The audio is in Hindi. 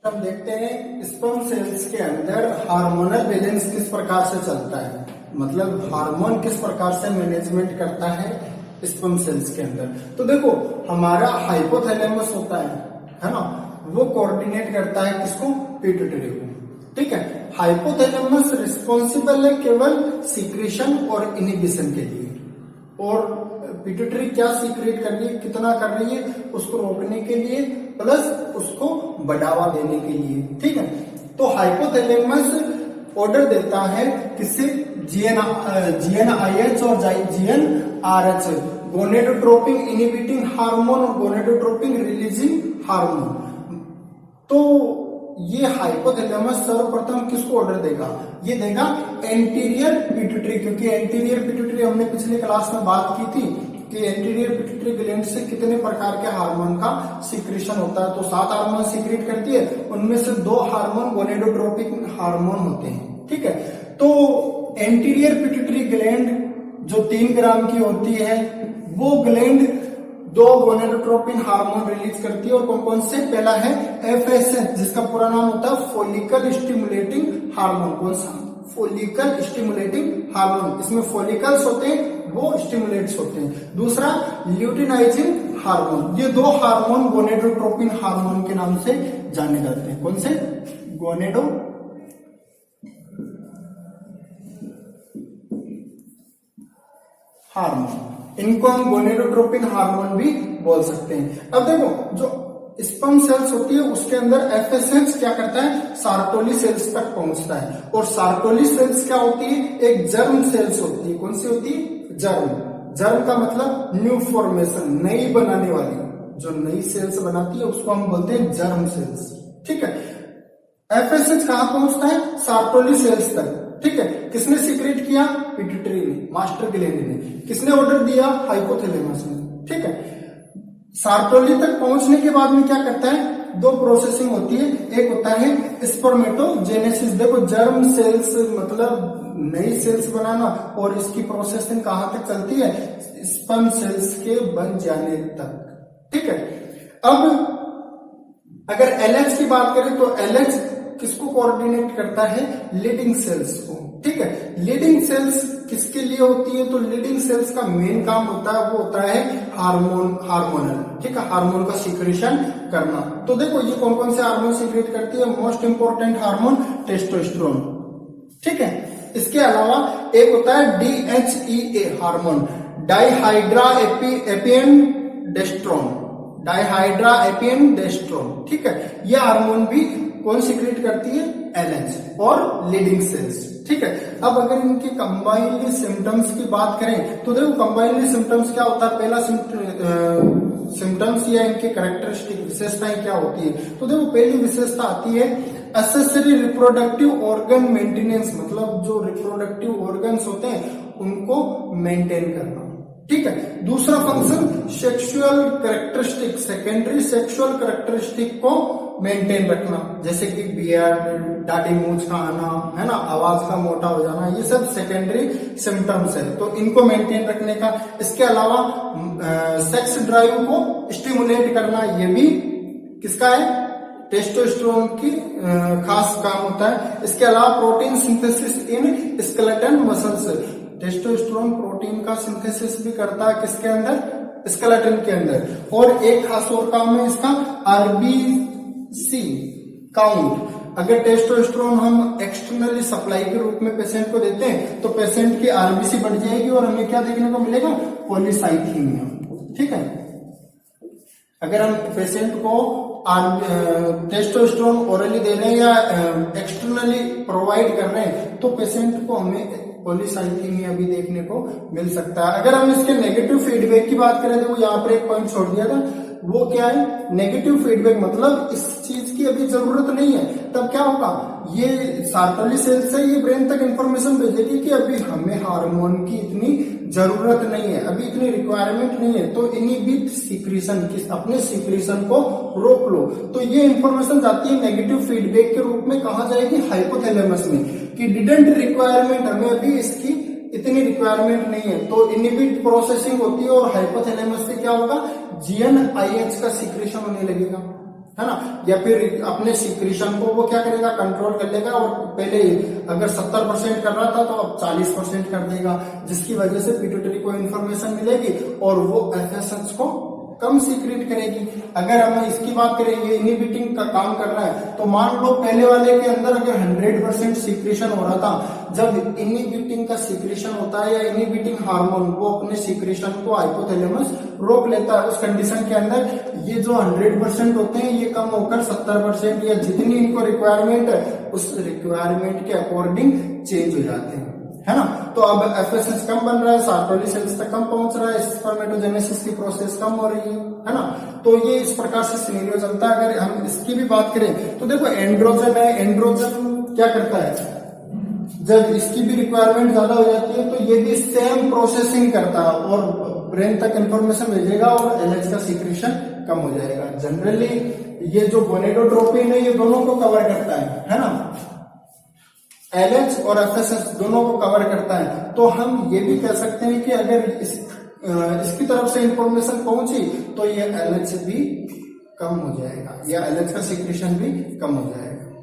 हम देखते हैं स्पर्म सेल्स के अंदर हार्मोनल बैलेंस किस प्रकार से चलता है, मतलब हार्मोन किस प्रकार से मैनेजमेंट करता है स्पर्म सेल्स के अंदर। तो देखो हमारा हाइपोथैलेमस होता है ना, वो कोऑर्डिनेट करता है किसको, पिट्यूटरी को। ठीक है, हाइपोथैलेमस रिस्पॉन्सिबल है केवल सीक्रेशन और इनिबिशन के लिए, और पिट्यूटरी क्या सीक्रेट कर रही है, कितना कर रही है, उसको रोकने के लिए प्लस उसको बढ़ावा देने के लिए। ठीक है, तो हाइपोथैलेमस ऑर्डर देता है किससे, GnRH और GnRH, गोनेडोट्रोपिन इनिबिटिंग हार्मोन और गोनेडोट्रोपिन रिलीजिंग हार्मोन। तो ये हाइपोथैलेमस सर्वप्रथम किसको ऑर्डर देगा, ये देगा एंटीरियर पिट्यूटरी, क्योंकि एंटीरियर पिट्यूटरी हमने पिछले क्लास में बात की थी कि एंटीरियर पिट्यूटरी ग्लैंड से कितने प्रकार के हार्मोन का सीक्रेशन होता है। तो 7 हार्मोन सीक्रेट करती है, उनमें से 2 हार्मोन गोनेडोट्रोपिक हार्मोन होते हैं। ठीक है, तो एंटीरियर पिट्यूटरी ग्लैंड जो 3 ग्राम की होती है, वो ग्लैंड 2 गोनेडोट्रोपिन हार्मोन रिलीज करती है, और कौन कौन से, पहला है FSH जिसका पूरा नाम होता है फोलिकल स्टिमुलेटिंग हार्मोन। कौन सा, फोलिकल स्टिमुलेटिंग हार्मोन, इसमें फोलिकल्स होते हैं, वो स्टिमुलेट्स होते हैं। दूसरा ल्यूटिनाइजिंग हार्मोन, ये 2 हार्मोन गोनेडोट्रोपिन हार्मोन के नाम से जाने जाते हैं। कौन से, गोनेडो हार्मोन, इनको हम गोनेडोट्रोपिन हार्मोन भी बोल सकते हैं। अब देखो जो स्पर्म सेल्स होती है उसके अंदर FSH क्या करता है, सार्टोली सेल्स तक पहुंचता है, और सार्टोली सेल्स क्या होती है, एक जर्म सेल्स होती है। कौन सी होती है, जर्म। जर्म का मतलब न्यू फॉर्मेशन, नई बनाने वाली, जो नई सेल्स बनाती है उसको हम बोलते हैं जर्म सेल्स। ठीक है, FSH कहां पहुंचता है, सार्टोली सेल्स तक। ठीक है, किसने सीक्रेट किया, पिट्यूटरी ने, मास्टर ग्लैंड ने। किसने ऑर्डर दिया, हाइपोथैलेमस ने। ठीक है, सार्टोली तक पहुंचने के बाद में क्या करता है, 2 प्रोसेसिंग होती है, एक होता है स्पर्मेटोजेनेसिस। देखो जर्म सेल्स मतलब नई सेल्स बनाना, और इसकी प्रोसेसिंग कहां तक चलती है, स्पर्म सेल्स के बन जाने तक। ठीक है, अब अगर LH की बात करें तो LH किसको कोऑर्डिनेट करता है, लीडिंग सेल्स को। ठीक है, लीडिंग सेल्स किसके लिए होती है, तो लीडिंग सेल्स का मेन काम होता है, वो होता है हार्मोनल। ठीक है, हार्मोन का सीक्रेशन करना। तो देखो ये कौन कौन से हार्मोन सीक्रेट करती है, मोस्ट इंपोर्टेंट हार्मोन टेस्टोस्टेरोन। ठीक है, इसके अलावा एक होता है DHEA हार्मोन, डाइहाइड्रा एपिएनडेस्ट्रोन, डाइहाइड्रा एपिएनडेस्ट्रोन। ठीक है, ये हार्मोन भी कौन सीक्रेट करती है, LH और लीडिंग सेल्स। ठीक है, अब अगर इनके कंबाइंड सिम्टम्स की बात करें तो देखो कंबाइंड सिम्टम्स क्या होता है, पहला सिम्टम्स या इनके कैरेक्टरिस्टिक विशेषताएं क्या होती है। तो देखो पहली विशेषता आती है असेसरी रिप्रोडक्टिव ऑर्गन मेंटेनेंस, मतलब जो रिप्रोडक्टिव ऑर्गन्स होते हैं उनको मेंटेन करना। ठीक है, दूसरा function sexual characteristic, secondary sexual characteristic को मेंटेन रखना, जैसे कि बियर्ड, दाढ़ी मूंछ का आना, है ना, आवाज का मोटा हो जाना, ये सब सेकेंडरी सिम्टम्स है, तो इनको मेंटेन रखने का। इसके अलावा सेक्स ड्राइव को स्टिमुलेट करना, ये भी किसका है, टेस्टोस्टेरोन की खास काम होता है। इसके अलावा protein synthesis in skeleton muscles, testosterone protein का सिंथेसिस भी करता है किसके अंदर, स्केलेटन के अंदर। और एक खास और काम है इसका, RBC काउंट। अगर टेस्टोस्टेरोन हम एक्सटर्नली सप्लाई के रूप में पेशेंट को देते हैं तो पेशेंट की RBC बढ़ जाएगी और हमें क्या देखने को मिलेगा, पॉलीसाइथीमिया। ठीक है, अगर हम पेशेंट को टेस्टोस्टेरोन ओरली दे रहे हैं या एक्सटर्नली प्रोवाइड कर रहे हैं तो पेशेंट को हमें पॉलीसाइथीमिया भी देखने को मिल सकता है। अगर हम इसके नेगेटिव फीडबैक की बात करें तो यहाँ पर एक पॉइंट छोड़ दिया था, वो क्या है, नेगेटिव फीडबैक, मतलब इस चीज की अभी जरूरत नहीं है, तब क्या होगा, ये सार्टोली सेल से ये ब्रेन तक इंफॉर्मेशन भेजेगी कि अभी हमें हार्मोन की इतनी जरूरत नहीं है, अभी इतनी रिक्वायरमेंट नहीं है, तो इनहिबिट सीक्रेशन, अपने सीक्रेशन को रोक लो। तो ये इंफॉर्मेशन जाती है नेगेटिव फीडबैक के रूप में, कहा जाएगी हाइपोथैलेमस में कि डिडंट रिक्वायरमेंट, हमें अभी इसकी इतनी रिक्वायरमेंट नहीं है, तो इनहिबिट प्रोसेसिंग होती है और हाइपोथैलेमस से क्या होगा, GnRH का सीक्रेशन होने लगेगा। है ना, या फिर अपने सिक्रीशन को वो क्या करेगा, कंट्रोल कर लेगा, और पहले अगर 70% कर रहा था तो अब 40% कर देगा, जिसकी वजह से पिट्यूटरी को इन्फॉर्मेशन मिलेगी और वो एफएसएच को कम सीक्रेट करेगी। अगर हम इसकी बात करें, ये इनहिबिटिंग का काम कर रहा है, तो मान लो पहले वाले के अंदर अगर 100% सीक्रेशन हो रहा था, जब इनहिबिटिंग का सीक्रेशन होता है या इनहिबिटिंग हार्मोन वो अपने सीक्रेशन को हाइपोथैलेमस रोक लेता है, उस कंडीशन के अंदर ये जो 100% होते हैं ये कम होकर 70% या जितनी इनको रिक्वायरमेंट है उस रिक्वायरमेंट के अकॉर्डिंग चेंज हो जाते हैं, है ना। तो अब एफएसएच कम बन रहा है, सार्कोली सेल्स तक कम पहुंच रहा है, स्पर्मेटोजेनेसिस की प्रोसेस कम हो रही है ना। तो ये इस प्रकार से सिनेरियो चलता है। अगर हम इसकी भी बात करें तो देखो एंड्रोजन है, एंड्रोजन क्या करता है, जब इसकी भी रिक्वायरमेंट ज्यादा हो जाती है तो ये भी सेम प्रोसेसिंग करता है और ब्रेन तक इंफॉर्मेशन भेजेगा और एलएच का सीक्रेशन कम हो जाएगा। जनरली ये जो गोनेडोट्रोपिन है ये दोनों को कवर करता है ना, एलएच और एफएसएच दोनों को कवर करता है। तो हम ये भी कह सकते हैं कि अगर इसकी तरफ से इंफॉर्मेशन पहुंची तो ये एलएच भी कम हो जाएगा या एलएच का सीक्रेशन भी कम हो जाएगा।